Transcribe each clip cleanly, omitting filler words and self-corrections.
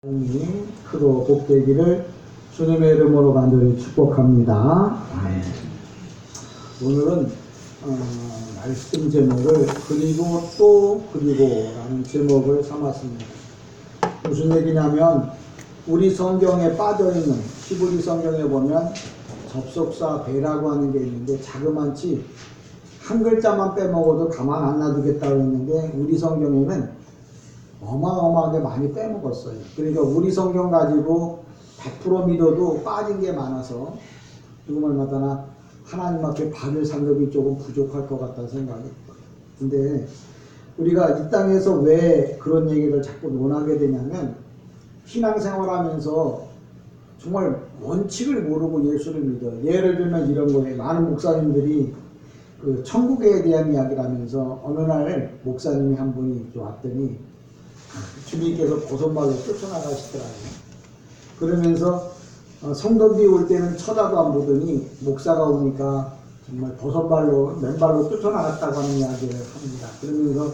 님 크로 복되기를 주님의 이름으로 간절히 축복합니다. 오늘은 말씀 제목을 그리고라는 제목을 삼았습니다. 무슨 얘기냐면 우리 성경에 빠져있는 히브리 성경에 보면 접속사 배라고 하는 게 있는데 자그만치 한 글자만 빼먹어도 가만 안 놔두겠다고 했는데 우리 성경에는 어마어마하게 많이 빼먹었어요. 그러니까 우리 성경 가지고 100% 믿어도 빠진 게 많아서 조금 얼마나 하나님 앞에 받을 상급이 조금 부족할 것 같다는 생각이 들어요. 근데 우리가 이 땅에서 왜 그런 얘기를 자꾸 논하게 되냐면 신앙생활하면서 정말 원칙을 모르고 예수를 믿어요. 예를 들면 이런 거예요. 많은 목사님들이 그 천국에 대한 이야기를 하면서 어느 날 목사님이 한 분이 왔더니 주님께서 버선발로 쫓아나가시더라고요. 그러면서 성도들이 올 때는 쳐다도 안 보더니 목사가 오니까 정말 버선발로 맨발로 쫓아나갔다고 하는 이야기를 합니다. 그러면서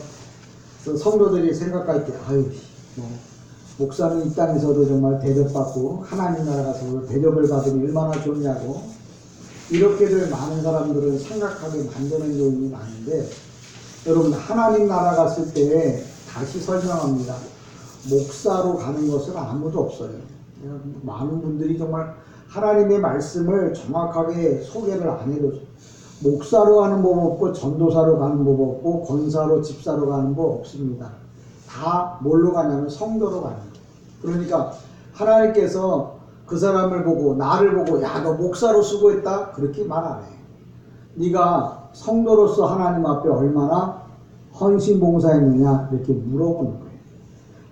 성도들이 생각할 때 목사는 이 땅에서도 정말 대접받고 하나님 나라 가서 대접을 받으니 얼마나 좋냐고 이렇게들 많은 사람들을 생각하게 만드는 요인이 많은데 여러분 하나님 나라 갔을 때 다시 설명합니다. 목사로 가는 것은 아무도 없어요. 많은 분들이 정말 하나님의 말씀을 정확하게 소개를 안 해줘서 목사로 가는 법 없고 전도사로 가는 법 없고 권사로 집사로 가는 법 없습니다. 다 뭘로 가냐면 성도로 가는 거예요. 그러니까 하나님께서 그 사람을 보고 나를 보고 야 너 목사로 수고했다 그렇게 말 안 해요. 네가 성도로서 하나님 앞에 얼마나 헌신봉사했느냐 이렇게 물어보는 거예요.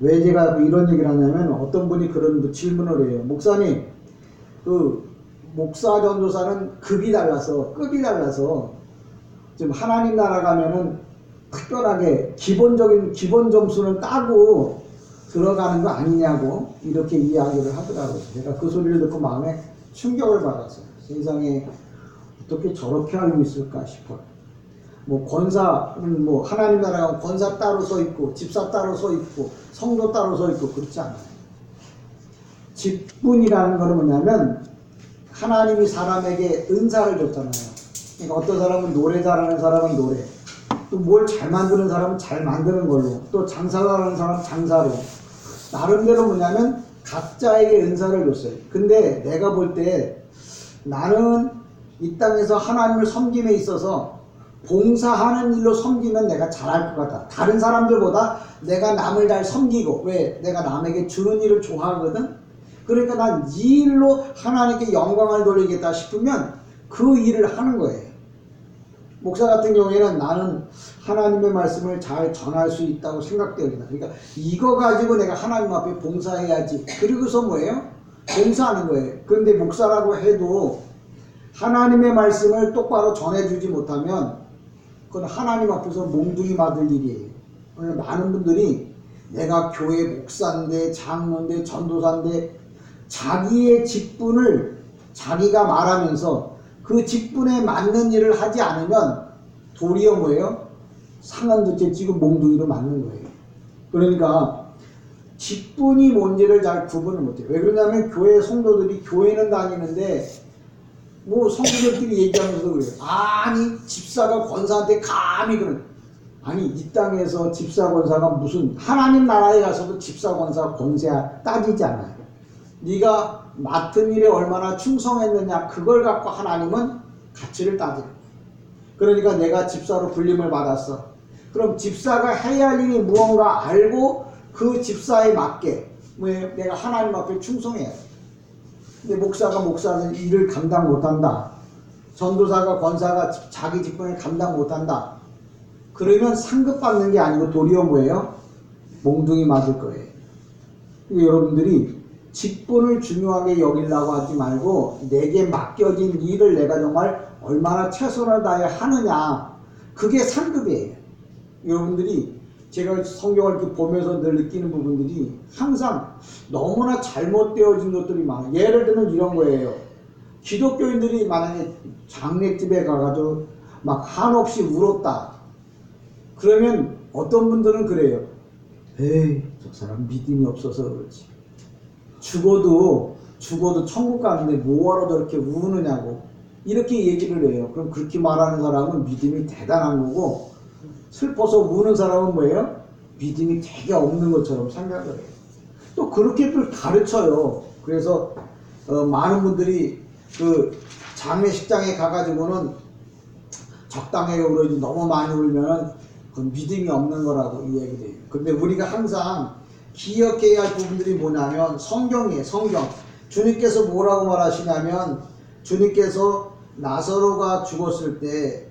왜 제가 이런 얘기를 하냐면 어떤 분이 그런 질문을 해요. 목사님 그 목사 전도사는 급이 달라서 좀 하나님 나라 가면은 특별하게 기본 점수는 따고 들어가는 거 아니냐고 이렇게 이야기를 하더라고요. 제가 그 소리를 듣고 마음에 충격을 받았어요. 세상에 어떻게 저렇게 알고 있을까 싶어요. 권사는 하나님 나라가 권사 따로 서 있고 집사 따로 서 있고 성도 따로 서 있고 그렇지 않아요. 직분이라는 거는 뭐냐면 하나님이 사람에게 은사를 줬잖아요. 그러니까 어떤 사람은 노래 잘하는 사람은 노래, 또 뭘 잘 만드는 사람은 잘 만드는 걸로, 또 장사를 하는 사람은 장사로 나름대로 뭐냐면 각자에게 은사를 줬어요. 근데 내가 볼 때 나는 이 땅에서 하나님을 섬김에 있어서 봉사하는 일로 섬기면 내가 잘할 것 같다. 다른 사람들보다 내가 남을 잘 섬기고 왜? 내가 남에게 주는 일을 좋아하거든. 그러니까 난 이 일로 하나님께 영광을 돌리겠다 싶으면 그 일을 하는 거예요. 목사 같은 경우에는 나는 하나님의 말씀을 잘 전할 수 있다고 생각되거든요. 그러니까 이거 가지고 내가 하나님 앞에 봉사해야지. 그리고서 뭐예요? 봉사하는 거예요. 그런데 목사라고 해도 하나님의 말씀을 똑바로 전해주지 못하면 그건 하나님 앞에서 몽둥이 맞을 일이에요. 많은 분들이 내가 교회 목사인데 장로인데 전도사인데 자기의 직분을 자기가 말하면서 그 직분에 맞는 일을 하지 않으면 도리어 뭐예요? 상한 덫에 지금 몽둥이로 맞는 거예요. 그러니까 직분이 뭔지를 잘 구분을 못해요. 왜 그러냐면 교회 성도들이 교회는 다니는데 성도들끼리 얘기하면서도 그래요. 아니 집사가 권사한테 감히 그런 아니 이 땅에서 집사 권사가 무슨 하나님 나라에 가서도 집사 권사 권세 따지지 않아요. 네가 맡은 일에 얼마나 충성했느냐 그걸 갖고 하나님은 가치를 따져요. 그러니까 내가 집사로 불림을 받았어. 그럼 집사가 해야 할 일이 무언가 알고 그 집사에 맞게 내가 하나님 앞에 충성해야 돼. 근데 목사가 목사는 일을 감당 못한다. 전도사가 권사가 자기 직분을 감당 못한다. 그러면 상급 받는 게 아니고 도리어 뭐예요? 몽둥이 맞을 거예요. 그러니까 여러분들이 직분을 중요하게 여기려고 하지 말고 내게 맡겨진 일을 내가 정말 얼마나 최선을 다해 하느냐 그게 상급이에요. 여러분들이 제가 성경을 이렇게 보면서 늘 느끼는 부분들이 항상 너무나 잘못되어진 것들이 많아요. 예를 들면 이런 거예요. 기독교인들이 만약에 장례집에 가가지고 막 한없이 울었다. 그러면 어떤 분들은 그래요. 에이, 저 사람 믿음이 없어서 그렇지. 죽어도 천국 가는데 뭐하러 저렇게 우느냐고 이렇게 얘기를 해요. 그럼 그렇게 말하는 사람은 믿음이 대단한 거고, 슬퍼서 우는 사람은 뭐예요? 믿음이 되게 없는 것처럼 생각을 해요. 또 그렇게 또 가르쳐요. 그래서 많은 분들이 그 장례식장에 가가지고는 적당하게 울어야지 너무 많이 울면은 그 믿음이 없는 거라고 이야기를 해요. 근데 우리가 항상 기억해야 할 부분들이 뭐냐면 성경이에요. 성경. 주님께서 뭐라고 말하시냐면, 주님께서 나사로가 죽었을 때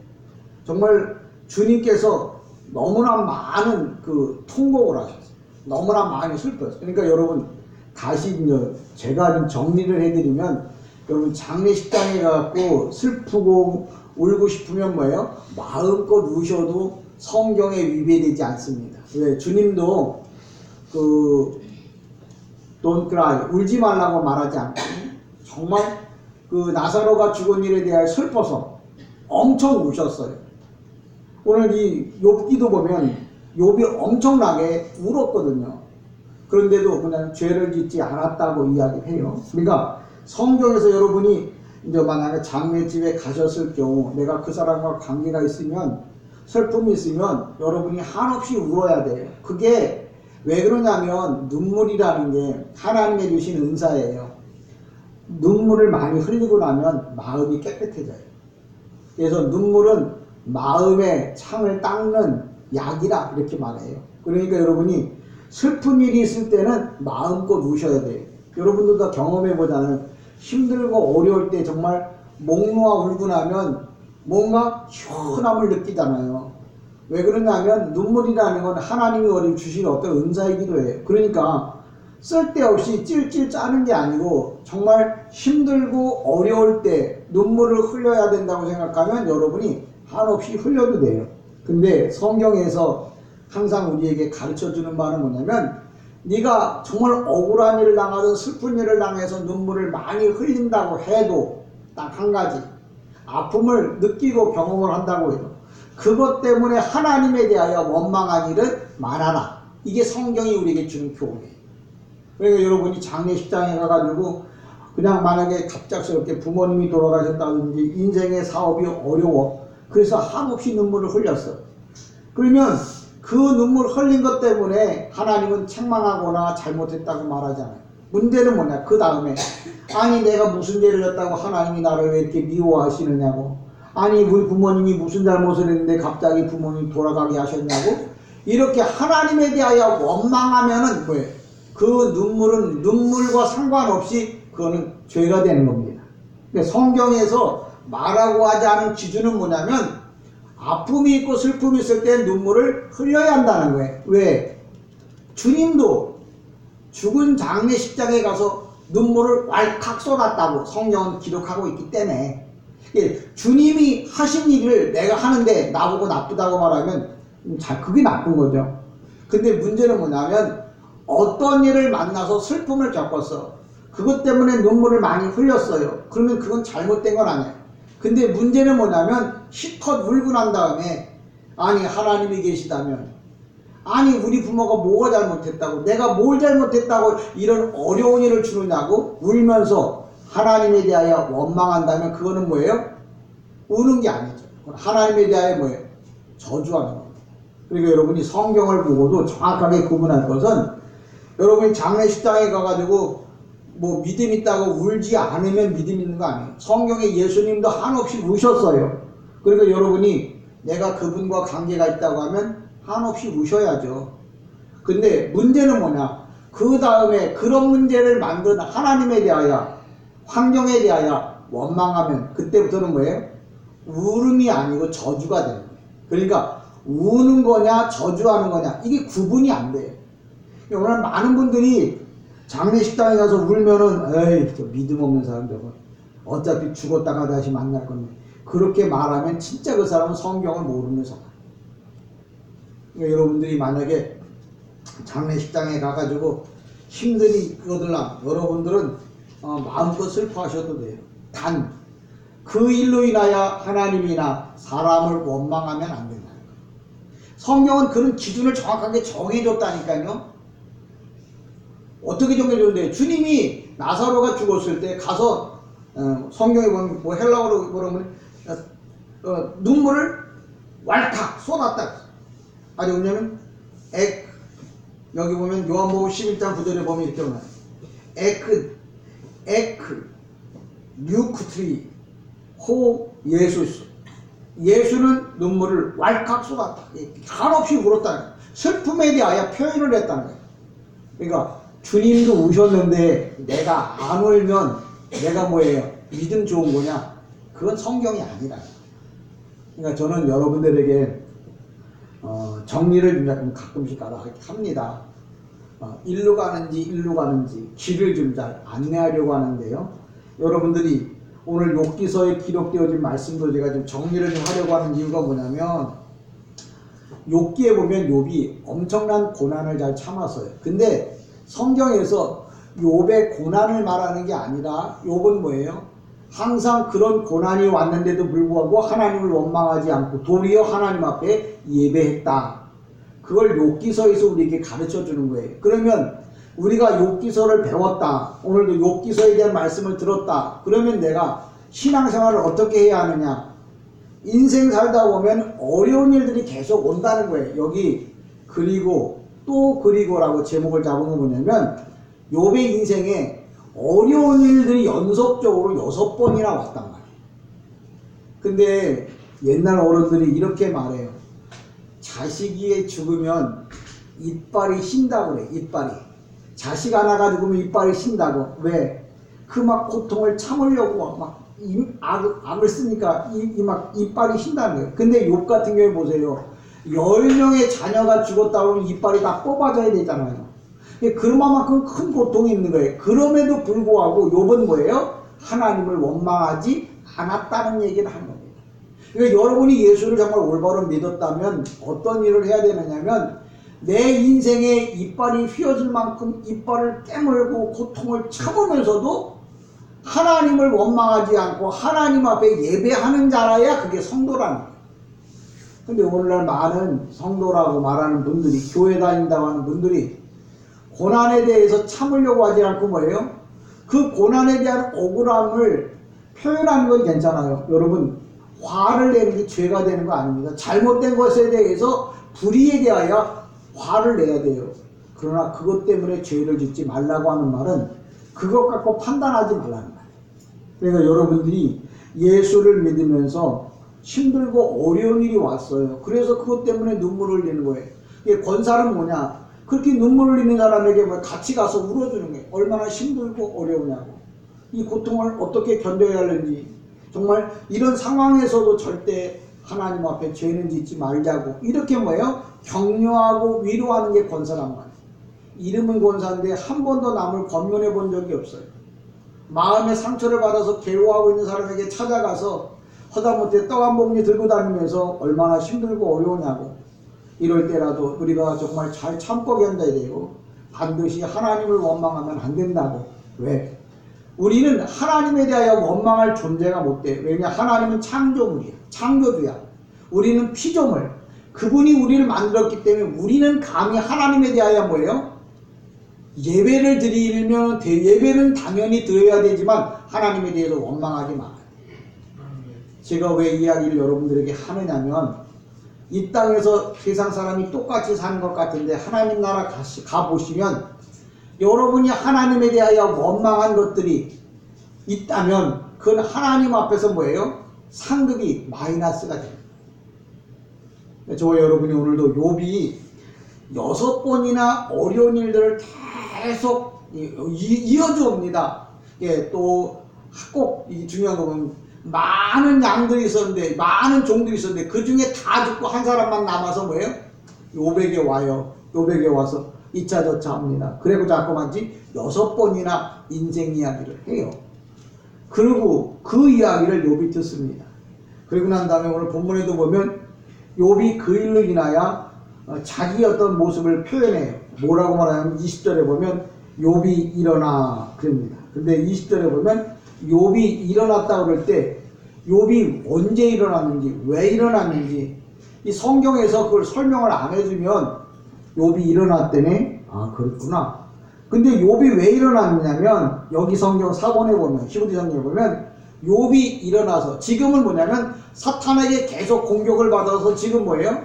정말 주님께서 너무나 많은 그 통곡을 하셨어요. 너무나 많이 슬펐어요. 그러니까 여러분, 다시 이제 제가 좀 정리를 해드리면, 여러분 장례식장에 가고 슬프고 울고 싶으면 뭐예요? 마음껏 우셔도 성경에 위배되지 않습니다. 왜? 주님도 Don't cry, 울지 말라고 말하지 않고, 정말 그 나사로가 죽은 일에 대하여 슬퍼서 엄청 우셨어요. 오늘 이 욥기도 보면 욥이 엄청나게 울었거든요. 그런데도 그냥 죄를 짓지 않았다고 이야기해요. 그러니까 성경에서 여러분이 이제 만약에 장례집에 가셨을 경우 내가 그 사람과 관계가 있으면, 슬픔이 있으면 여러분이 한없이 울어야 돼요. 그게 왜 그러냐면 눈물이라는 게 하나님의 주신 은사예요. 눈물을 많이 흘리고 나면 마음이 깨끗해져요. 그래서 눈물은 마음의 창을 닦는 약이라 이렇게 말해요. 그러니까 여러분이 슬픈 일이 있을 때는 마음껏 우셔야 돼요. 여러분들도 다 경험해보자면 힘들고 어려울 때 정말 목 놓아 울고 나면 뭔가 시원함을 느끼잖아요. 왜 그러냐면 눈물이라는 건 하나님이 우리 주신 어떤 은사이기도 해요. 그러니까 쓸데없이 찔찔 짜는 게 아니고 정말 힘들고 어려울 때 눈물을 흘려야 된다고 생각하면 여러분이 한없이 흘려도 돼요. 근데 성경에서 항상 우리에게 가르쳐주는 바는 뭐냐면, 네가 정말 억울한 일을 당하든 슬픈 일을 당해서 눈물을 많이 흘린다고 해도 딱 한 가지, 아픔을 느끼고 경험을 한다고 해요. 그것 때문에 하나님에 대하여 원망한 일은 말하라. 이게 성경이 우리에게 주는 교훈이에요. 그러니까 여러분이 장례식장에 가가지고 그냥 만약에 갑작스럽게 부모님이 돌아가셨다든지 인생의 사업이 어려워, 그래서 한없이 눈물을 흘렸어. 그러면 그 눈물 흘린 것 때문에 하나님은 책망하거나 잘못했다고 말하잖아요. 문제는 뭐냐? 그 다음에 아니 내가 무슨 죄를 했다고 하나님이 나를 왜 이렇게 미워하시느냐고, 아니 우리 부모님이 무슨 잘못을 했는데 갑자기 부모님이 돌아가게 하셨냐고, 이렇게 하나님에 대하여 원망하면은 뭐예요? 그 눈물은 눈물과 상관없이 그거는 죄가 되는 겁니다. 근데 성경에서 말하고 하지 않은 기준은 뭐냐면, 아픔이 있고 슬픔이 있을 때 눈물을 흘려야 한다는 거예요. 왜? 주님도 죽은 장례식장에 가서 눈물을 왈칵 쏟았다고 성경은 기록하고 있기 때문에, 주님이 하신 일을 내가 하는데 나보고 나쁘다고 말하면 그게 나쁜 거죠. 근데 문제는 뭐냐면, 어떤 일을 만나서 슬픔을 겪었어. 그것 때문에 눈물을 많이 흘렸어요. 그러면 그건 잘못된 건 아니에요. 근데 문제는 뭐냐면, 실컷 울고 난 다음에 아니 하나님이 계시다면, 아니 우리 부모가 뭐가 잘못했다고, 내가 뭘 잘못했다고 이런 어려운 일을 주느냐고 울면서 하나님에 대하여 원망한다면 그거는 뭐예요? 우는 게 아니죠. 하나님에 대하여 뭐예요? 저주하는 겁니다. 그러니까 여러분이 성경을 보고도 정확하게 구분할 것은, 여러분이 장례식장에 가가지고 뭐 믿음 있다고 울지 않으면 믿음 있는 거 아니에요. 성경에 예수님도 한없이 우셨어요. 그러니까 여러분이 내가 그분과 관계가 있다고 하면 한없이 우셔야죠. 근데 문제는 뭐냐? 그 다음에 그런 문제를 만든 하나님에 대하여, 환경에 대하여 원망하면 그때부터는 뭐예요? 울음이 아니고 저주가 되는 거예요. 그러니까 우는 거냐 저주하는 거냐, 이게 구분이 안 돼요. 오늘 많은 분들이 장례식장에 가서 울면은 에이 저 믿음 없는 사람들 어차피 죽었다가 다시 만날 건데, 그렇게 말하면 진짜 그 사람은 성경을 모르는 사람. 그러니까 여러분들이 만약에 장례식장에 가가지고 힘들이 거들랑 여러분들은 마음껏 슬퍼하셔도 돼요. 단 그 일로 인하여 하나님이나 사람을 원망하면 안 된다는 거예요. 성경은 그런 기준을 정확하게 정해줬다니까요. 어떻게 정해졌는데 주님이 나사로가 죽었을 때 가서 성경에 보면 뭐 헬라어로 뭐라면 눈물을 왈칵 쏟았다. 아니 왜냐면 여기 보면 요한복음 11장 9절에 보면 이렇게 나와요. 에크 뉴크트리 호 예수스. 예수는 눈물을 왈칵 쏟았다. 한없이 울었다. 슬픔에 대하여 표현을 했다는 거예요. 그러니까 주님도 우셨는데 내가 안 울면 내가 뭐예요? 믿음 좋은 거냐? 그건 성경이 아니라. 그러니까 저는 여러분들에게 정리를 좀 가끔씩 합니다. 일로 가는지 길을 좀 잘 안내하려고 하는데요. 여러분들이 오늘 욥기서에 기록되어진 말씀도 제가 좀 정리를 좀 하려고 하는 이유가 뭐냐면 욥기에 보면 욥이 엄청난 고난을 잘 참았어요. 근데 성경에서 욥의 고난을 말하는 게 아니라 욥은 뭐예요? 항상 그런 고난이 왔는데도 불구하고 하나님을 원망하지 않고 도리어 하나님 앞에 예배했다. 그걸 욥기서에서 우리에게 가르쳐 주는 거예요. 그러면 우리가 욥기서를 배웠다. 오늘도 욥기서에 대한 말씀을 들었다. 그러면 내가 신앙생활을 어떻게 해야 하느냐? 인생 살다 보면 어려운 일들이 계속 온다는 거예요. 여기 그리고 또 그리고라고 제목을 잡은 건 뭐냐면 욥의 인생에 어려운 일들이 연속적으로 6번이나 왔단 말이에요. 근데 옛날 어른들이 이렇게 말해요. 자식이 죽으면 이빨이 쉰다고 그래. 이빨이. 자식 하나가 죽으면 이빨이 쉰다고. 왜? 그 막 고통을 참으려고 막 악을 쓰니까 이빨이 쉰다는 거예요. 근데 욥 같은 경우에 보세요. 10명의 자녀가 죽었다 그러면 이빨이 다 뽑아져야 되잖아요. 그만큼 큰 고통이 있는 거예요. 그럼에도 불구하고 욥은 뭐예요? 하나님을 원망하지 않았다는 얘기를 하는 겁니다. 그러니까 여러분이 예수를 정말 올바로 믿었다면 어떤 일을 해야 되느냐면 내 인생에 이빨이 휘어질 만큼 이빨을 깨물고 고통을 참으면서도 하나님을 원망하지 않고 하나님 앞에 예배하는 자라야 그게 성도라는 거예요. 근데 오늘날 많은 성도라고 말하는 분들이 교회 다닌다고 하는 분들이 고난에 대해서 참으려고 하지 않고 뭐예요? 그 고난에 대한 억울함을 표현하는 건 괜찮아요. 여러분 화를 내는 게 죄가 되는 거 아닙니다. 잘못된 것에 대해서 불의에 대하여 화를 내야 돼요. 그러나 그것 때문에 죄를 짓지 말라고 하는 말은 그것 갖고 판단하지 말라는 말이에요. 그러니까 여러분들이 예수를 믿으면서 힘들고 어려운 일이 왔어요. 그래서 그것 때문에 눈물을 흘리는 거예요. 이게 권사는 뭐냐? 그렇게 눈물을 흘리는 사람에게 같이 가서 울어주는 거예요. 얼마나 힘들고 어려우냐고. 이 고통을 어떻게 견뎌야 하는지. 정말 이런 상황에서도 절대 하나님 앞에 죄는 짓지 말자고. 이렇게 뭐예요? 격려하고 위로하는 게 권사란 말이에요. 이름은 권사인데 한 번도 남을 권면해 본 적이 없어요. 마음의 상처를 받아서 괴로워하고 있는 사람에게 찾아가서 허다못해 떡 한 봉지 들고 다니면서 얼마나 힘들고 어려우냐고. 이럴 때라도 우리가 정말 잘 참고 견뎌야 되고 반드시 하나님을 원망하면 안 된다고. 왜? 우리는 하나님에 대하여 원망할 존재가 못 돼. 왜냐? 하나님은 창조물이야. 창조주야. 우리는 피조물. 그분이 우리를 만들었기 때문에 우리는 감히 하나님에 대하여 뭐예요? 예배를 드리면 예배는 당연히 드려야 되지만 하나님에 대해서 원망하지 마. 제가 왜 이야기를 여러분들에게 하느냐면 이 땅에서 세상 사람이 똑같이 사는 것 같은데 하나님 나라 가보시면 여러분이 하나님에 대하여 원망한 것들이 있다면 그건 하나님 앞에서 뭐예요? 상급이 마이너스가 됩니다. 저와 여러분이 오늘도 욥이 6번이나 어려운 일들을 계속 이어줍니다. 예, 또 꼭 중요한 거 보면 많은 양들이 있었는데 많은 종들이 있었는데 그 중에 다 죽고 한 사람만 남아서 뭐예요? 욥에게 와요. 욥에게 와서 이차 저차 합니다. 그리고 자꾸만지 6번이나 인생 이야기를 해요. 그리고 그 이야기를 욥이 듣습니다. 그리고 난 다음에 오늘 본문에도 보면 욥이 그 일로 인하여 자기 어떤 모습을 표현해요. 뭐라고 말하냐면 20절에 보면 욥이 일어나 그럽니다. 근데 20절에 보면 욥이 일어났다고 그럴 때 욥이 언제 일어났는지 왜 일어났는지 이 성경에서 그걸 설명을 안 해주면 욥이 일어났더니 아 그렇구나. 근데 욥이 왜 일어났냐면 여기 성경 사본에 보면 히브리 성경에 보면 욥이 일어나서 지금은 뭐냐면 사탄에게 계속 공격을 받아서 지금 뭐예요?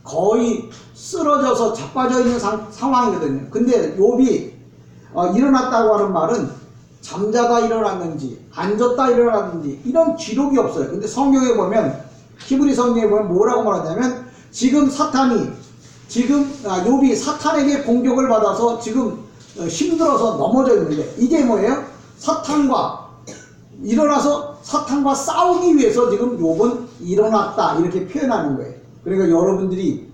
거의 쓰러져서 자빠져 있는 상황이거든요. 근데 욥이 일어났다고 하는 말은 잠자다 일어났는지 앉았다 일어났는지 이런 기록이 없어요. 근데 성경에 보면 히브리 성경에 보면 뭐라고 말하냐면 지금 욥이 사탄에게 공격을 받아서 지금 힘들어서 넘어져 있는데 이게 뭐예요? 일어나서 사탄과 싸우기 위해서 지금 욥은 일어났다 이렇게 표현하는 거예요. 그러니까 여러분들이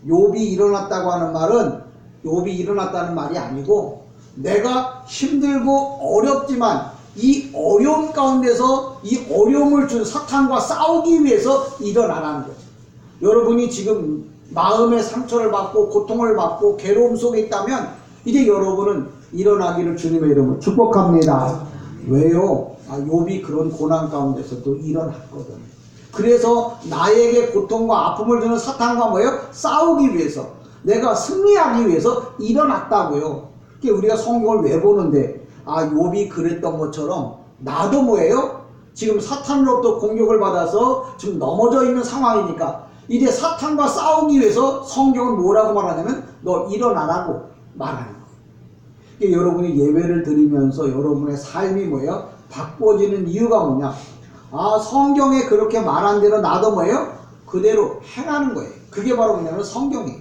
욥이 일어났다고 하는 말은 욥이 일어났다는 말이 아니고 내가 힘들고 어렵지만 이 어려움 가운데서 이 어려움을 준 사탄과 싸우기 위해서 일어나라는 거죠. 여러분이 지금 마음의 상처를 받고 고통을 받고 괴로움 속에 있다면 이제 여러분은 일어나기를 주님의 이름으로 축복합니다. 왜요? 욥이 그런 고난 가운데서도 일어났거든. 그래서 나에게 고통과 아픔을 주는 사탄과 뭐예요? 싸우기 위해서 내가 승리하기 위해서 일어났다고요. 우리가 성경을 왜 보는데 욥이 그랬던 것처럼 나도 뭐예요? 지금 사탄으로부터 공격을 받아서 지금 넘어져 있는 상황이니까 이제 사탄과 싸우기 위해서 성경은 뭐라고 말하냐면 너 일어나라고 말하는 거예요. 여러분이 예배를 드리면서 여러분의 삶이 뭐예요? 바꿔지는 이유가 뭐냐? 성경에 그렇게 말한 대로 나도 뭐예요? 그대로 행하는 거예요. 그게 바로 뭐냐면 성경이에요.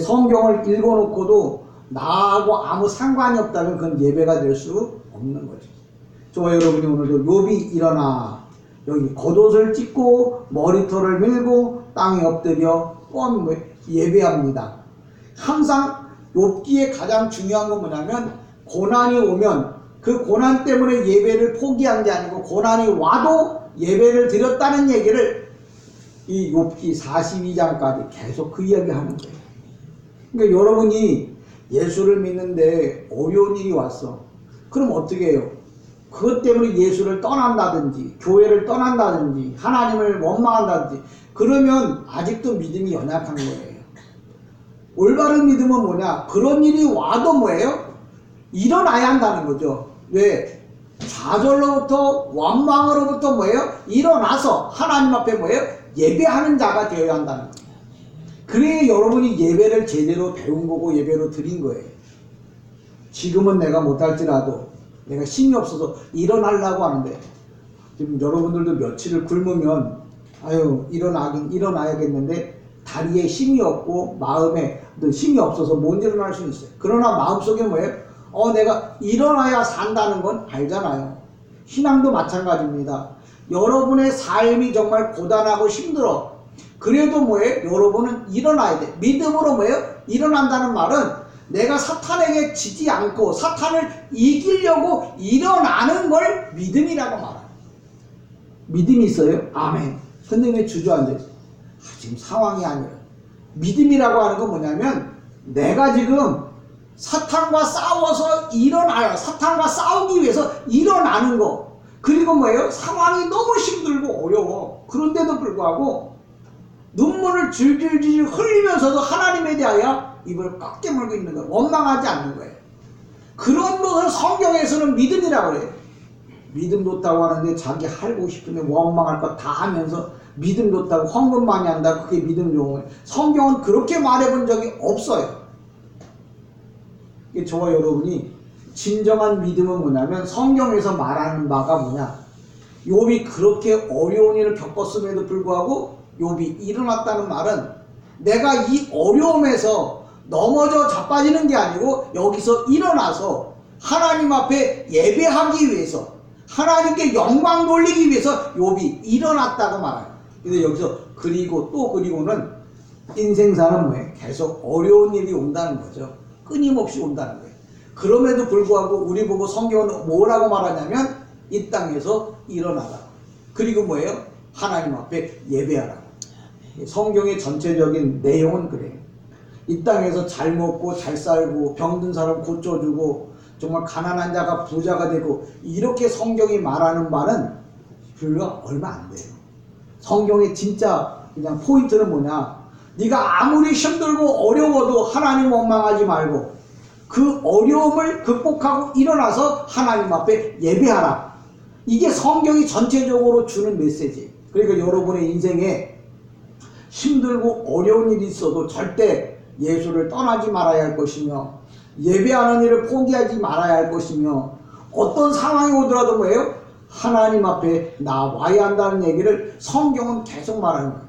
성경을 읽어놓고도 나하고 아무 상관이 없다면 그건 예배가 될 수 없는 거죠. 저와 여러분이 오늘도 욥이 일어나 여기 겉옷을 찢고 머리털을 밀고 땅에 엎드려 예배합니다. 항상 욥기의 가장 중요한 건 뭐냐면 고난이 오면 그 고난 때문에 예배를 포기한 게 아니고 고난이 와도 예배를 드렸다는 얘기를 이 욥기 42장까지 계속 그 이야기 하는 거예요. 그러니까 여러분이 예수를 믿는데 어려운 일이 왔어. 그럼 어떻게 해요? 그것 때문에 예수를 떠난다든지 교회를 떠난다든지 하나님을 원망한다든지 그러면 아직도 믿음이 연약한 거예요. 올바른 믿음은 뭐냐? 그런 일이 와도 뭐예요? 일어나야 한다는 거죠. 왜? 좌절로부터 원망으로부터 뭐예요? 일어나서 하나님 앞에 뭐예요? 예배하는 자가 되어야 한다는 거예요. 그래야 여러분이 예배를 제대로 배운 거고 예배로 드린 거예요. 지금은 내가 못할지라도 내가 힘이 없어서 일어나려고 하는데 지금 여러분들도 며칠을 굶으면 일어나야겠는데 다리에 힘이 없고 마음에 힘이 없어서 못 일어날 수 있어요. 그러나 마음속에 뭐예요? 내가 일어나야 산다는 건 알잖아요. 신앙도 마찬가지입니다. 여러분의 삶이 정말 고단하고 힘들어. 그래도 뭐예요? 여러분은 일어나야 돼. 믿음으로 뭐예요? 일어난다는 말은 내가 사탄에게 지지 않고 사탄을 이기려고 일어나는 걸 믿음이라고 말합니다. 믿음이 있어요? 아멘. 근데 왜 주저앉아있어요? 지금 상황이 아니라 믿음이라고 하는 건 뭐냐면 내가 지금 사탄과 싸워서 일어나요. 사탄과 싸우기 위해서 일어나는 거. 그리고 뭐예요? 상황이 너무 힘들고 어려워. 그런데도 불구하고 눈물을 질질질 흘리면서도 하나님에 대하여 입을 꽉 깨물고 있는 거예요. 원망하지 않는 거예요. 그런 것을 성경에서는 믿음이라고 그래요. 믿음 좋다고 하는데 자기 하고 싶은데 원망할 거 다 하면서 믿음 좋다고 헌금 많이 한다고 그게 믿음 좋은 거예요. 성경은 그렇게 말해본 적이 없어요. 저와 여러분이 진정한 믿음은 뭐냐면 성경에서 말하는 바가 뭐냐? 욥이 그렇게 어려운 일을 겪었음에도 불구하고 욥이 일어났다는 말은 내가 이 어려움에서 넘어져 자빠지는 게 아니고 여기서 일어나서 하나님 앞에 예배하기 위해서 하나님께 영광 돌리기 위해서 욥이 일어났다고 말해요. 근데 여기서 그리고 또 그리고는 인생사는 뭐예요? 계속 어려운 일이 온다는 거죠. 끊임없이 온다는 거예요. 그럼에도 불구하고 우리 보고 성경은 뭐라고 말하냐면 이 땅에서 일어나라. 그리고 뭐예요? 하나님 앞에 예배하라. 성경의 전체적인 내용은 그래요. 이 땅에서 잘 먹고 잘 살고 병든 사람 고쳐주고 정말 가난한 자가 부자가 되고 이렇게 성경이 말하는 말은 별로 얼마 안 돼요. 성경의 진짜 그냥 포인트는 뭐냐? 네가 아무리 힘들고 어려워도 하나님 원망하지 말고 그 어려움을 극복하고 일어나서 하나님 앞에 예배하라. 이게 성경이 전체적으로 주는 메시지. 그러니까 여러분의 인생에 힘들고 어려운 일이 있어도 절대 예수를 떠나지 말아야 할 것이며, 예배하는 일을 포기하지 말아야 할 것이며, 어떤 상황이 오더라도 뭐예요? 하나님 앞에 나와야 한다는 얘기를 성경은 계속 말하는 거예요.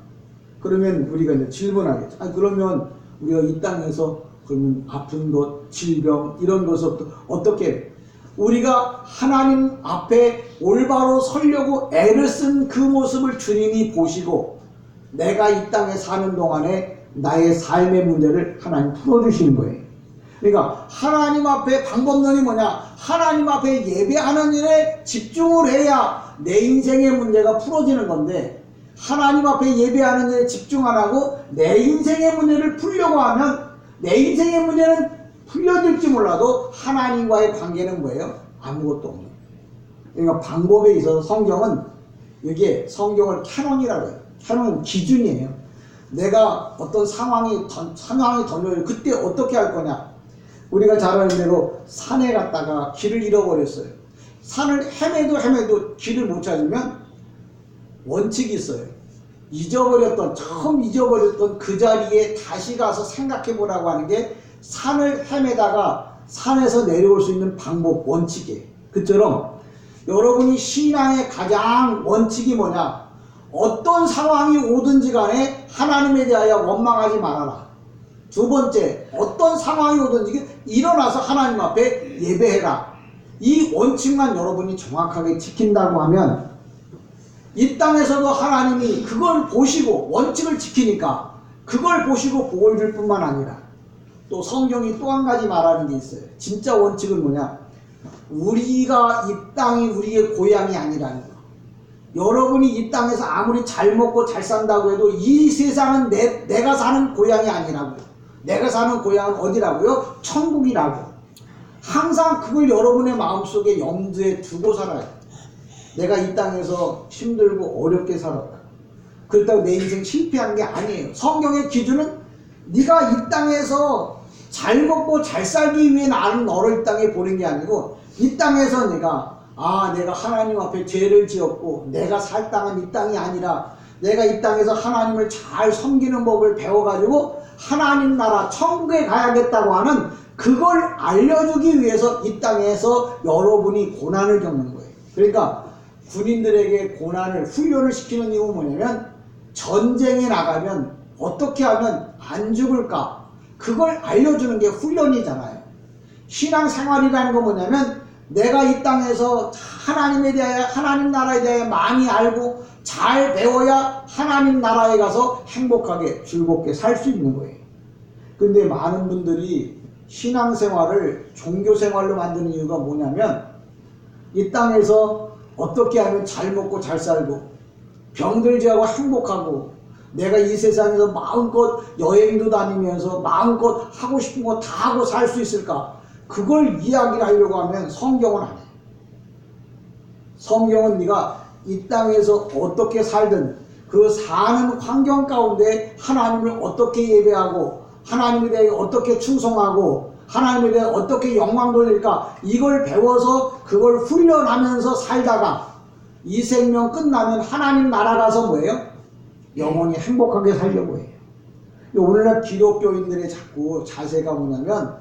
그러면 우리가 이제 질문하겠죠. 아니, 그러면 우리가 이 땅에서 그러면 아픈 것, 질병 이런 것부터 어떻게 해요? 우리가 하나님 앞에 올바로 서려고 애를 쓴 그 모습을 주님이 보시고, 내가 이 땅에 사는 동안에 나의 삶의 문제를 하나님 풀어주시는 거예요. 그러니까 하나님 앞에 방법론이 뭐냐? 하나님 앞에 예배하는 일에 집중을 해야 내 인생의 문제가 풀어지는 건데, 하나님 앞에 예배하는 일에 집중 안 하고 내 인생의 문제를 풀려고 하면 내 인생의 문제는 풀려질지 몰라도 하나님과의 관계는 뭐예요? 아무것도 없는 거예요. 그러니까 방법에 있어서 성경은, 이게 성경을 캐논이라고 해요. 캐논은 기준이에요. 내가 어떤 상황이 던져요. 그때 어떻게 할 거냐? 우리가 잘 아는 대로 산에 갔다가 길을 잃어버렸어요. 산을 헤매도 길을 못 찾으면 원칙이 있어요. 처음 잊어버렸던 그 자리에 다시 가서 생각해 보라고 하는 게 산을 헤매다가 산에서 내려올 수 있는 방법, 원칙이에요. 그처럼 여러분이 신앙의 가장 원칙이 뭐냐? 어떤 상황이 오든지 간에 하나님에 대하여 원망하지 말아라. 두 번째, 어떤 상황이 오든지 일어나서 하나님 앞에 예배해라. 이 원칙만 여러분이 정확하게 지킨다고 하면, 이 땅에서도 하나님이 그걸 보시고 원칙을 지키니까 그걸 보시고 복을 줄 뿐만 아니라, 또 성경이 또 한 가지 말하는 게 있어요. 진짜 원칙은 뭐냐? 우리가 이 땅이 우리의 고향이 아니라는 거. 여러분이 이 땅에서 아무리 잘 먹고 잘 산다고 해도 이 세상은 내가 사는 고향이 아니라고요. 내가 사는 고향은 어디라고요? 천국이라고. 항상 그걸 여러분의 마음속에 염두에 두고 살아요. 내가 이 땅에서 힘들고 어렵게 살았다. 그렇다고 내 인생 실패한 게 아니에요. 성경의 기준은 네가 이 땅에서 잘 먹고 잘 살기 위해 나는 너를 이 땅에 보낸 게 아니고, 이 땅에서 내가 하나님 앞에 죄를 지었고 내가 살 땅은 이 땅이 아니라 내가 이 땅에서 하나님을 잘 섬기는 법을 배워가지고 하나님 나라 천국에 가야겠다고 하는 그걸 알려주기 위해서 이 땅에서 여러분이 고난을 겪는 거예요. 그러니까 군인들에게 훈련을 시키는 이유는 뭐냐면, 전쟁에 나가면 어떻게 하면 안 죽을까, 그걸 알려주는 게 훈련이잖아요. 신앙생활이라는 건 뭐냐면, 내가 이 땅에서 하나님에 대하여, 하나님 나라에 대하여 많이 알고 잘 배워야 하나님 나라에 가서 행복하게 즐겁게 살 수 있는 거예요. 근데 많은 분들이 신앙생활을 종교생활로 만드는 이유가 뭐냐면, 이 땅에서 어떻게 하면 잘 먹고 잘 살고 병들지 않고 행복하고 내가 이 세상에서 마음껏 여행도 다니면서 마음껏 하고 싶은 거 다 하고 살 수 있을까, 그걸 이야기를 하려고 하면 성경은 안 해요. 성경은 네가 이 땅에서 어떻게 살든 그 사는 환경 가운데 하나님을 어떻게 예배하고 하나님에 대해 어떻게 충성하고 하나님에 대해 어떻게 영광 돌릴까, 이걸 배워서 그걸 훈련하면서 살다가 이 생명 끝나면 하나님 나라 가서 뭐예요? 영원히 행복하게 살려고 해요. 오늘날 기독교인들의 자꾸 자세가 뭐냐면,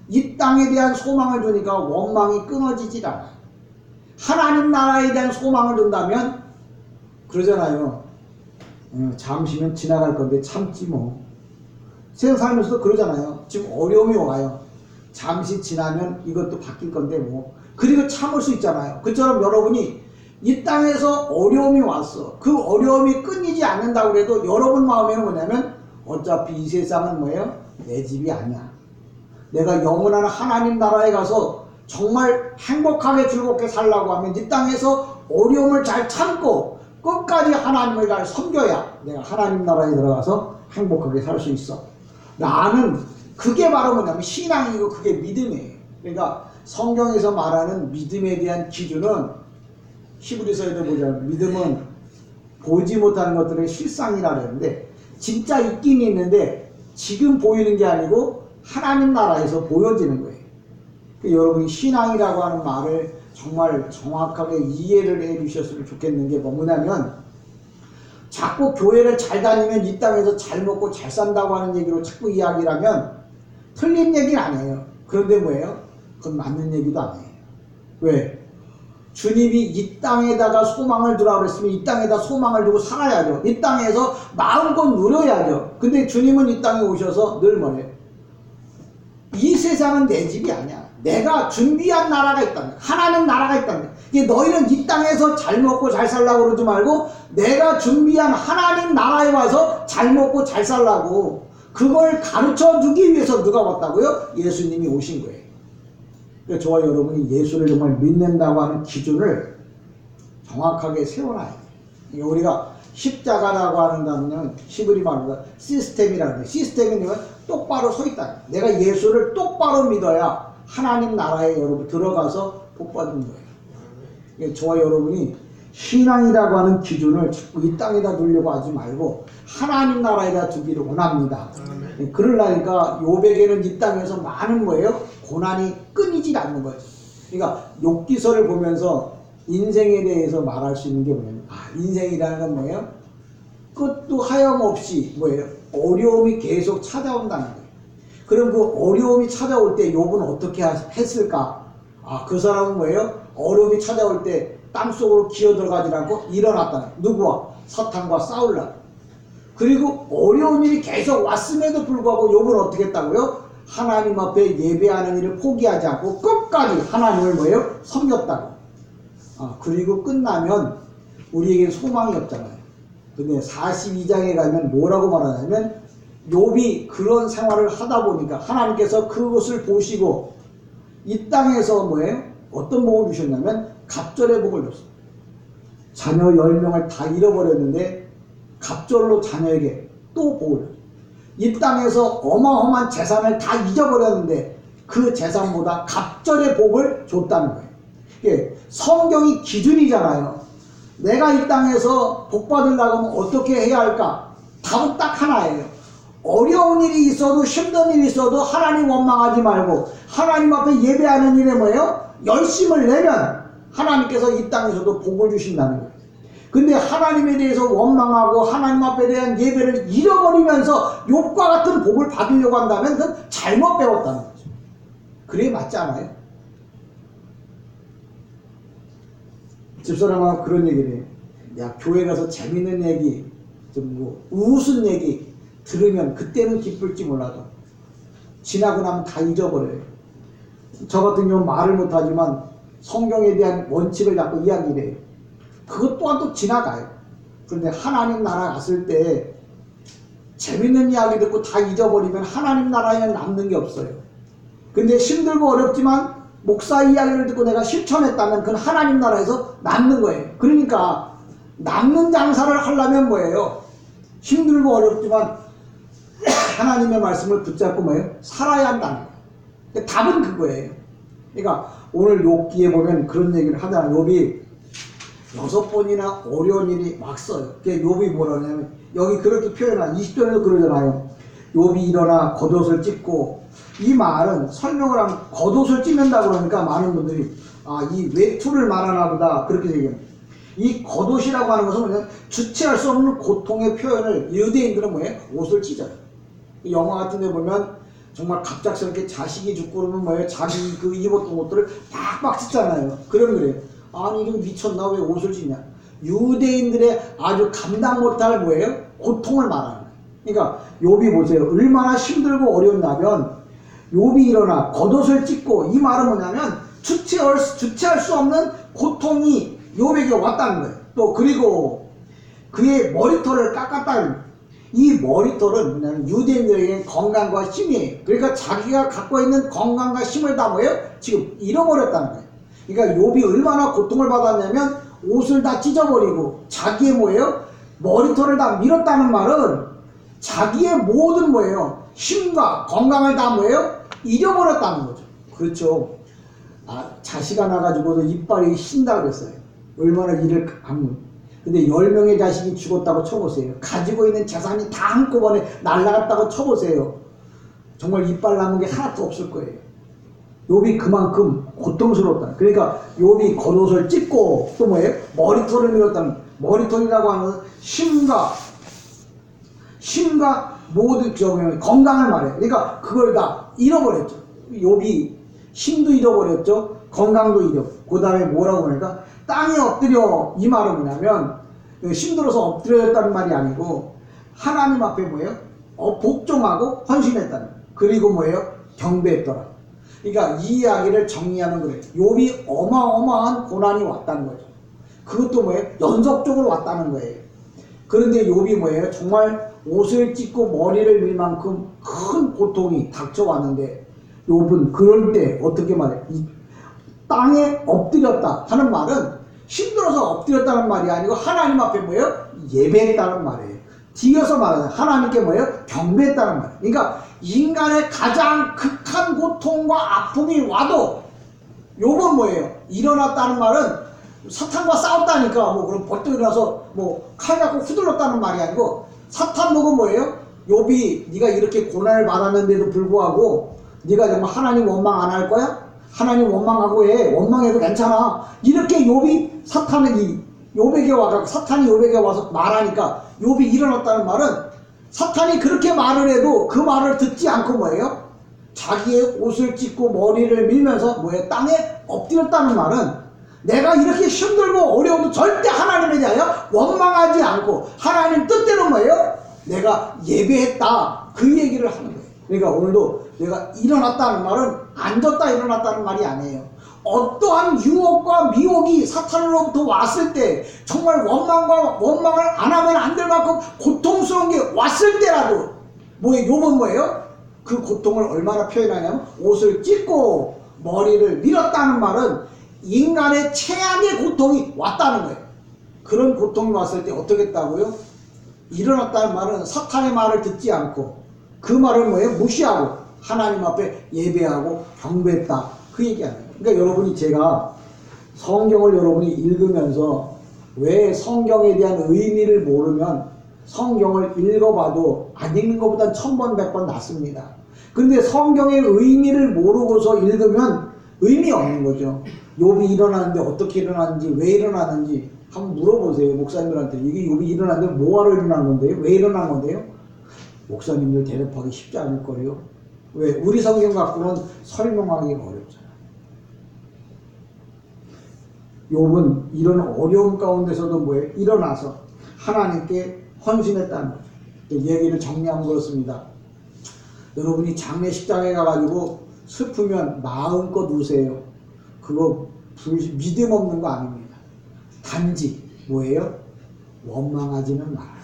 이 땅에 대한 소망을 주니까 원망이 끊어지질 않아요. 하나님 나라에 대한 소망을 준다면 그러잖아요. 잠시면 지나갈 건데 참지 뭐. 세상 살면서도 그러잖아요. 지금 어려움이 와요. 잠시 지나면 이것도 바뀔 건데 뭐. 그리고 참을 수 있잖아요. 그처럼 여러분이 이 땅에서 어려움이 왔어. 그 어려움이 끊이지 않는다고 해도 여러분 마음에는 뭐냐면, 어차피 이 세상은 뭐예요? 내 집이 아니야. 내가 영원한 하나님 나라에 가서 정말 행복하게 즐겁게 살라고 하면 이 땅에서 어려움을 잘 참고 끝까지 하나님을 잘 섬겨야 내가 하나님 나라에 들어가서 행복하게 살 수 있어. 나는 그게 바로 뭐냐면 신앙이고 그게 믿음이에요. 그러니까 성경에서 말하는 믿음에 대한 기준은 히브리서에도 보자면, 믿음은 보지 못하는 것들의 실상이라 그러는데, 진짜 있긴 있는데 지금 보이는 게 아니고 하나님 나라에서 보여지는 거예요. 여러분이 신앙이라고 하는 말을 정말 정확하게 이해를 해 주셨으면 좋겠는 게 뭐냐면, 자꾸 교회를 잘 다니면 이 땅에서 잘 먹고 잘 산다고 하는 얘기로 자꾸 이야기를 하면 틀린 얘기는 아니에요. 그런데 뭐예요? 그건 맞는 얘기도 아니에요. 왜? 주님이 이 땅에다가 소망을 두라고 그랬으면 이 땅에다 소망을 두고 살아야죠. 이 땅에서 마음껏 누려야죠. 근데 주님은 이 땅에 오셔서 늘 뭐래요? 이 세상은 내 집이 아니야. 내가 준비한 나라가 있다는 거야. 하나님 나라가 있다는 거야. 이게 너희는 이 땅에서 잘 먹고 잘 살라고 그러지 말고 내가 준비한 하나님 나라에 와서 잘 먹고 잘 살라고, 그걸 가르쳐 주기 위해서 누가 왔다고요? 예수님이 오신 거예요. 그래서 저와 여러분이 예수를 정말 믿는다고 하는 기준을 정확하게 세워놔야 돼요. 우리가 십자가라고 하는 단어는 히브리 말로 시스템이라는 거예요. 시스템이 똑바로 서 있다. 내가 예수를 똑바로 믿어야 하나님 나라에 여러분 들어가서 복 받는 거예요. 저와 여러분이 신앙이라고 하는 기준을 자꾸 이 땅에다 두려고 하지 말고 하나님 나라에다 두기를 원합니다. 그러려니까 욥에게는 이 땅에서 많은 거예요. 고난이 끊이질 않는 거예요. 그러니까 욥기서를 보면서 인생에 대해서 말할 수 있는 게 뭐냐면, 인생이라는 건 뭐예요? 끝도 하염없이 뭐예요? 어려움이 계속 찾아온다는 거예요. 그럼 그 어려움이 찾아올 때 욥은 어떻게 했을까? 그 사람은 뭐예요? 어려움이 찾아올 때 땅속으로 기어들어가지 않고 일어났다는 거예요. 누구와? 사탄과 싸우려고. 그리고 어려운 일이 계속 왔음에도 불구하고 욥은 어떻게 했다고요? 하나님 앞에 예배하는 일을 포기하지 않고 끝까지 하나님을 뭐예요? 섬겼다고. 그리고 끝나면 우리에게 소망이 없잖아요. 근데 42장에 가면 뭐라고 말하냐면, 욥이 그런 생활을 하다 보니까 하나님께서 그것을 보시고 이 땅에서 뭐예요? 어떤 복을 주셨냐면 갑절의 복을 줬어요. 자녀 10명을 다 잃어버렸는데 갑절로 자녀에게 또 복을 줬어요. 이 땅에서 어마어마한 재산을 다 잊어버렸는데 그 재산보다 갑절의 복을 줬다는 거예요. 이게 성경이 기준이잖아요. 내가 이 땅에서 복 받으려고 하면 어떻게 해야 할까? 답은 딱 하나예요. 어려운 일이 있어도 힘든 일이 있어도 하나님 원망하지 말고 하나님 앞에 예배하는 일에 뭐예요? 열심을 내면 하나님께서 이 땅에서도 복을 주신다는 거예요. 근데 하나님에 대해서 원망하고 하나님 앞에 대한 예배를 잃어버리면서 욥과 같은 복을 받으려고 한다면 그건 잘못 배웠다는 거죠. 그래 맞지 않아요? 집사람하고 그런 얘기를 해요. 야, 교회 가서 재밌는 얘기, 좀 뭐 웃은 얘기 들으면 그때는 기쁠지 몰라도 지나고 나면 다 잊어버려요. 저 같은 경우는 말을 못하지만 성경에 대한 원칙을 자꾸 이야기를 해요. 그것 또한 또 지나가요. 그런데 하나님 나라 갔을 때 재밌는 이야기 듣고 다 잊어버리면 하나님 나라에는 남는 게 없어요. 근데 힘들고 어렵지만 목사 이야기를 듣고 내가 실천했다면 그건 하나님 나라에서 남는 거예요. 그러니까 남는 장사를 하려면 뭐예요? 힘들고 어렵지만 하나님의 말씀을 붙잡고 뭐예요? 살아야 한다는 거예요. 답은 그거예요. 그러니까 오늘 욥기에 보면 그런 얘기를 하잖아요. 욥이 6번이나 어려운 일이 막 써요. 욥이 뭐라 하냐면 여기 그렇게 표현한 20절에도 그러잖아요. 욥이 일어나 겉옷을 찢고, 이 말은 설명을 하면 겉옷을 찢는다 그러니까 많은 분들이 이 외투를 말하나 보다 그렇게 얘기합니다. 이 겉옷이라고 하는 것은 뭐냐면 주체할 수 없는 고통의 표현을 유대인들은 뭐예요? 옷을 찢어요. 영화 같은 데 보면 정말 갑작스럽게 자식이 죽고 그러면 뭐예요? 자기 그 입었던 옷들을 팍팍 찢잖아요. 그래요. 아니 이거 미쳤나? 왜 옷을 찢냐? 유대인들의 아주 감당 못할 뭐예요? 고통을 말하는 거예요. 그러니까 욥이 보세요. 얼마나 힘들고 어려웠냐면 욥이 일어나 겉옷을 찢고, 이 말은 뭐냐면 주체할 수 없는 고통이 욥에게 왔다는 거예요. 또 그리고 그의 머리털을 깎았다는 거예요. 이 머리털은 뭐냐면 유대인들에게 건강과 힘이에요. 그러니까 자기가 갖고 있는 건강과 힘을 다 뭐예요? 지금 잃어버렸다는 거예요. 그러니까 욥이 얼마나 고통을 받았냐면 옷을 다 찢어버리고 자기의 뭐예요? 머리털을 다 밀었다는 말은 자기의 모든 뭐예요? 힘과 건강을 다 뭐예요? 잃어버렸다는 거죠. 그렇죠. 자식 하나 가지고도 이빨이 쉰다고 그랬어요. 얼마나 일을 하면. 근데 10명의 자식이 죽었다고 쳐보세요. 가지고 있는 재산이 다 한꺼번에 날라갔다고 쳐보세요. 정말 이빨 남은 게 하나도 없을 거예요. 욥이 그만큼 고통스러웠다. 그러니까 욥이 겉옷을 찢고 또 뭐예요? 머리털을 밀었다는, 머리털이라고 하는 것은 힘과 모든 건강을 말해요. 그러니까 그걸 다 잃어버렸죠. 욥이 힘도 잃어버렸죠. 건강도 잃어버렸죠. 그 다음에 뭐라고 그러니까 땅에 엎드려, 이 말은 뭐냐면 힘들어서 엎드렸다는 말이 아니고 하나님 앞에 뭐예요? 복종하고 헌신했다는 거예요. 그리고 뭐예요? 경배했더라. 그러니까 이 이야기를 정리하면 그래요. 욥이 어마어마한 고난이 왔다는 거죠. 그것도 뭐예요? 연속적으로 왔다는 거예요. 그런데 욥이 뭐예요? 정말 옷을 찢고 머리를 밀 만큼 큰 고통이 닥쳐왔는데 욥은 그럴 때 어떻게 말해요? 이 땅에 엎드렸다 하는 말은 힘들어서 엎드렸다는 말이 아니고 하나님 앞에 뭐예요? 예배했다는 말이에요. 뒤어서 말하는 하나님께 뭐예요? 경배했다는 말이에요. 그러니까 인간의 가장 극한 고통과 아픔이 와도 욥은 뭐예요? 일어났다는 말은 사탄과 싸웠다니까 뭐 그럼 벌떡 일어나서 뭐 칼 갖고 후들렀다는 말이 아니고 사탄 보고 뭐예요? 욥이 네가 이렇게 고난을 받았는데도 불구하고 네가 정말 하나님 원망 안 할 거야? 하나님 원망하고 해. 원망해도 괜찮아. 이렇게 욥이 사탄이 욥에게 와서 사탄이 욥에게 와서 말하니까 욥이 일어났다는 말은 사탄이 그렇게 말을 해도 그 말을 듣지 않고 뭐예요? 자기의 옷을 찢고 머리를 밀면서 뭐예요? 땅에 엎드렸다는 말은 내가 이렇게 힘들고 어려워도 절대 하나님에 대하여 원망하지 않고 하나님 뜻대로 뭐예요? 내가 예배했다. 그 얘기를 하는 거예요. 그러니까 오늘도 내가 일어났다는 말은 앉았다 일어났다는 말이 아니에요. 어떠한 유혹과 미혹이 사탄으로부터 왔을 때 정말 원망을 안 하면 안 될 만큼 고통스러운 게 왔을 때라도 뭐예요? 욥은 뭐예요? 그 고통을 얼마나 표현하냐면 옷을 찢고 머리를 밀었다는 말은 인간의 최악의 고통이 왔다는 거예요. 그런 고통이 왔을 때 어떻게 했다고요? 일어났다는 말은 사탄의 말을 듣지 않고 그 말을 뭐예요? 무시하고 하나님 앞에 예배하고 경배했다. 그 얘기 아니에요. 그러니까 여러분이 제가 성경을 여러분이 읽으면서 왜 성경에 대한 의미를 모르면 성경을 읽어봐도 안 읽는 것보단 1000번 100번 낫습니다. 그런데 성경의 의미를 모르고서 읽으면 의미 없는 거죠. 욥이 일어나는데 어떻게 일어나는지 왜 일어나는지 한번 물어보세요. 목사님들한테 이게 욥이 일어나는데 뭐하러 일어난 건데요? 왜 일어난 건데요? 목사님들 대답하기 쉽지 않을 거예요. 왜? 우리 성경 갖고는 설명하기가 어렵잖아요. 욥은 이런 어려움 가운데서도 뭐예요? 일어나서 하나님께 헌신했다는 거죠. 얘기를 정리하면 그렇습니다. 여러분이 장례식장에 가가지고 슬프면 마음껏 우세요. 그거 믿음 없는 거 아닙니다. 단지 뭐예요? 원망하지는 말아라.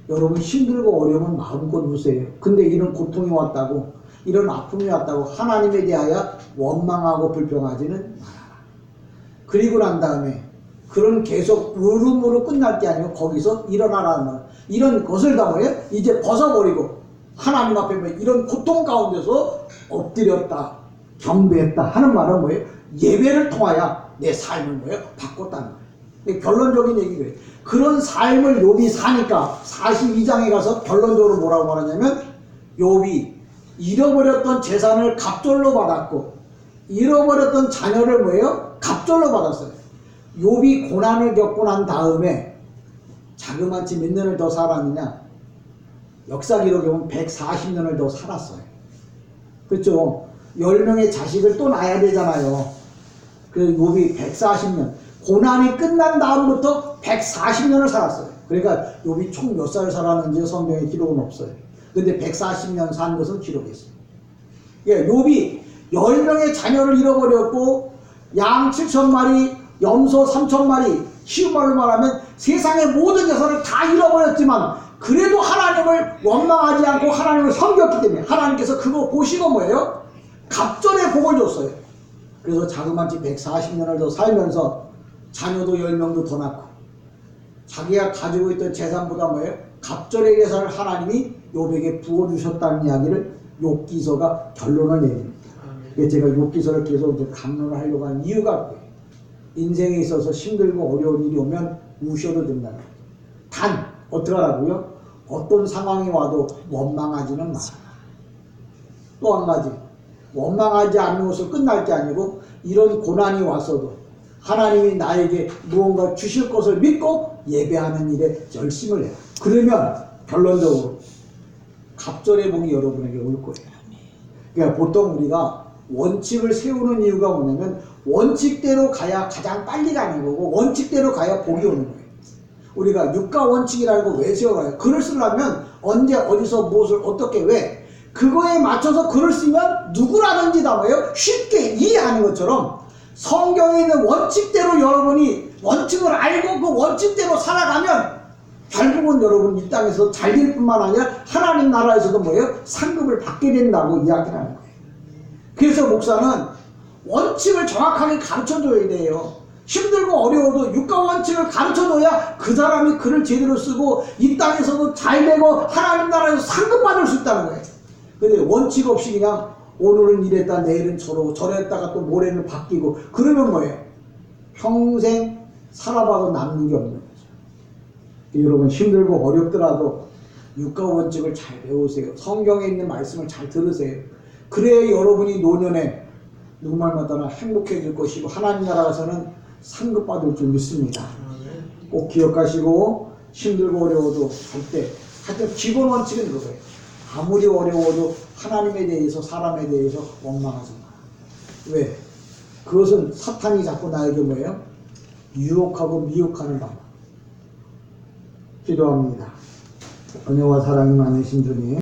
여러분 힘들고 어려우면 마음껏 우세요. 근데 이런 고통이 왔다고 이런 아픔이 왔다고 하나님에 대하여 원망하고 불평하지는 말아라. 그리고 난 다음에 그런 계속 울음으로 끝날 게 아니고 거기서 일어나라는 말. 이런 것을 다 뭐예요? 이제 벗어버리고 하나님 앞에 뭐 이런 고통 가운데서 엎드렸다 경배했다 하는 말은 뭐예요? 예배를 통하여 내 삶을 뭐예요? 바꿨다는 거예요. 결론적인 얘기예요. 그런 삶을 욥이 사니까 42장에 가서 결론적으로 뭐라고 말하냐면 욥이 잃어버렸던 재산을 갑절로 받았고 잃어버렸던 자녀를 뭐예요? 갑절로 받았어요. 욥이 고난을 겪고 난 다음에 자그마치 몇 년을 더 살았느냐? 역사 기록에 보면 140년을 더 살았어요. 그렇죠? 10명의 자식을 또 낳아야 되잖아요. 그래서 욥이 140년 고난이 끝난 다음부터 140년을 살았어요. 그러니까 욥이 총 몇 살 살았는지 성경에 기록은 없어요. 근데 140년 산 것은 기록이 있어요. 예, 욥이 10명의 자녀를 잃어버렸고 양 7,000마리, 염소 3,000마리, 쉬운 말로 말하면 세상의 모든 재산을 다 잃어버렸지만 그래도 하나님을 원망하지 않고 하나님을 섬겼기 때문에 하나님께서 그거 보시고 뭐예요? 갑절의 복을 줬어요. 그래서 자그마치 140년을 더 살면서 자녀도 10명도 더 낳고 자기가 가지고 있던 재산보다 뭐예요? 갑절의 재산을 하나님이 욥에게 부어주셨다는 이야기를 욥기서가 결론을 내립니다. 제가 욥기서를 계속 강론을 하려고 하는 이유가 뭐예요? 인생에 있어서 힘들고 어려운 일이 오면 우셔도 된다는 거예요. 단 어떻게 하라고요? 어떤 상황이 와도 원망하지는 마라. 또 한 가지 원망하지 않는 것으로 끝날 게 아니고 이런 고난이 왔어도 하나님이 나에게 무언가 주실 것을 믿고 예배하는 일에 열심을 해요. 그러면 결론적으로 갑절의 복이 여러분에게 올 거예요. 그러니까 보통 우리가 원칙을 세우는 이유가 뭐냐면 원칙대로 가야 가장 빨리 가는 거고 원칙대로 가야 복이 오는 거예요. 우리가 육가 원칙이라는 거 왜 세워가요? 글을 쓰려면 언제 어디서 무엇을 어떻게 왜 그거에 맞춰서 글을 쓰면 누구라든지 다 뭐예요? 쉽게 이해하는 것처럼 성경에 있는 원칙대로 여러분이 원칙을 알고 그 원칙대로 살아가면 결국은 여러분 이 땅에서 잘 될 뿐만 아니라 하나님 나라에서도 뭐예요? 상급을 받게 된다고 이야기를 하는 거예요. 그래서 목사는 원칙을 정확하게 가르쳐줘야 돼요. 힘들고 어려워도 육가 원칙을 가르쳐줘야 그 사람이 글을 제대로 쓰고 이 땅에서도 잘 되고 하나님 나라에서 상급 받을 수 있다는 거예요. 근데 원칙 없이 그냥 오늘은 이랬다 내일은 저러고 저랬다가 또 모레는 바뀌고 그러면 뭐예요? 평생 살아봐도 남는 게 없는 거죠. 여러분 힘들고 어렵더라도 육가 원칙을 잘 배우세요. 성경에 있는 말씀을 잘 들으세요. 그래야 여러분이 노년에 누구말마다 행복해질 것이고 하나님 나라에서는 상급 받을 줄 믿습니다. 꼭 기억하시고 힘들고 어려워도 절대 하여튼 기본 원칙은 그거예요. 아무리 어려워도 하나님에 대해서 사람에 대해서 원망하지 마. 왜? 그것은 사탄이 자꾸 나에게 뭐예요? 유혹하고 미혹하는 방법. 기도합니다. 은혜와 사랑이 많으신 주님